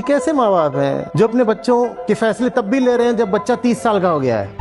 ये कैसे माँ बाप हैं जो अपने बच्चों के फैसले तब भी ले रहे हैं जब बच्चा 30 साल का हो गया है।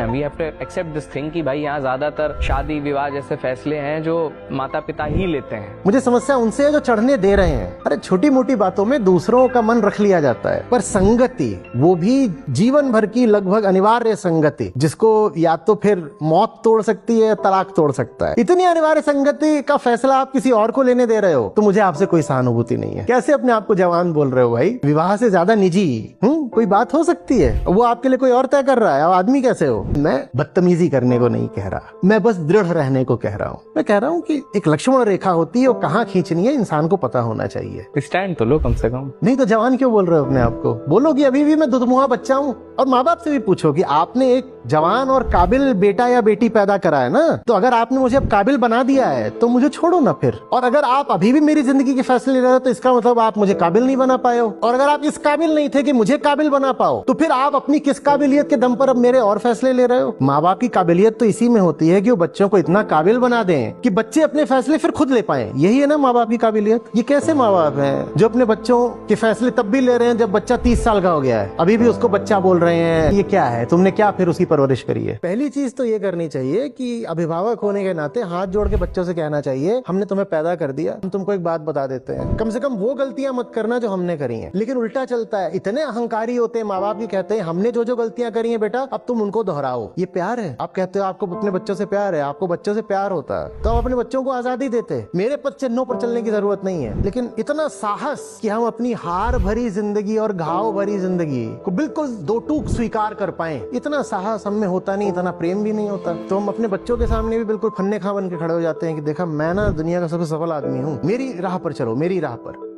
We have to accept this thing कि भाई यहाँ ज्यादातर शादी विवाह जैसे फैसले हैं जो माता पिता ही लेते हैं। मुझे समस्या उनसे है जो चढ़ने दे रहे हैं। अरे छोटी मोटी बातों में दूसरों का मन रख लिया जाता है, पर संगति, वो भी जीवन भर की लगभग अनिवार्य संगति, जिसको या तो फिर मौत तोड़ सकती है, तलाक तोड़ सकता है, इतनी अनिवार्य संगति का फैसला आप किसी और को लेने दे रहे हो, तो मुझे आपसे कोई सहानुभूति नहीं है। कैसे अपने आप को जवान बोल रहे हो भाई? विवाह से ज्यादा निजी कोई बात हो सकती है? वो आपके लिए कोई और तय कर रहा है। अब आदमी कैसे हो? मैं बदतमीजी करने को नहीं कह रहा, मैं बस दृढ़ रहने को कह रहा हूँ। मैं कह रहा हूँ कि एक लक्ष्मण रेखा होती है, वो कहाँ खींचनी है इंसान को पता होना चाहिए। स्टैंड तो लो कम से कम। नहीं तो जवान क्यों बोल रहे हो अपने आप को? बोलो कि अभी भी मैं दुधमुहा बच्चा हूँ। और माँ बाप से भी पूछो कि आपने एक जवान और काबिल बेटा या बेटी पैदा करा है ना, तो अगर आपने मुझे अब काबिल बना दिया है तो मुझे छोड़ो ना फिर। और अगर आप अभी भी मेरी जिंदगी के फैसले ले रहे हो तो इसका मतलब आप मुझे काबिल नहीं बना पाए हो। और अगर आप इस काबिल नहीं थे कि मुझे काबिल बना पाओ, तो फिर आप अपनी किस काबिलियत के दम पर अब मेरे और फैसले ले रहे हो? माँ बाप की काबिलियत तो इसी में होती है कि वो बच्चों को इतना काबिल बना दें कि बच्चे अपने फैसले फिर खुद ले पाए। यही है ना माँ बाप की काबिलियत। ये कैसे माँ बाप हैं जो अपने बच्चों के फैसले तब भी ले रहे हैं जब बच्चा 30 साल का हो गया है, अभी भी उसको बच्चा बोल रहे हैं? ये क्या है? तुमने क्या फिर उसकी परवरिश करी है? पहली चीज तो ये करनी चाहिए कि अभिभावक होने के नाते हाथ जोड़ के बच्चों से कहना चाहिए, हमने तुम्हें पैदा कर दिया, हम तुमको एक बात बता देते हैं, कम से कम वो गलतियां मत करना जो हमने करी हैं। लेकिन उल्टा चलता है, इतने अहंकारी होते हैं माँ बाप भी, कहते हैं हमने जो जो गलतियां करी हैं बेटा अब तुम उनको दोहराओ। ये प्यार है? आप कहते हो आपको अपने बच्चों से प्यार है, आपको बच्चों से प्यार होता है तो आप अपने बच्चों को आजादी देते। मेरे पद चिन्हों पर चलने की जरूरत नहीं है, लेकिन इतना साहस कि हम अपनी हार भरी जिंदगी और घाव भरी जिंदगी को बिल्कुल दो टूक स्वीकार कर पाए, इतना साहस हम में होता नहीं, इतना प्रेम भी नहीं होता। तो हम अपने बच्चों के सामने भी बिल्कुल फन्ने खा बन के खड़े हो जाते हैं कि देखा मैं ना दुनिया का सबसे सफल आदमी हूँ, मेरी राह पर चलो, मेरी राह पर।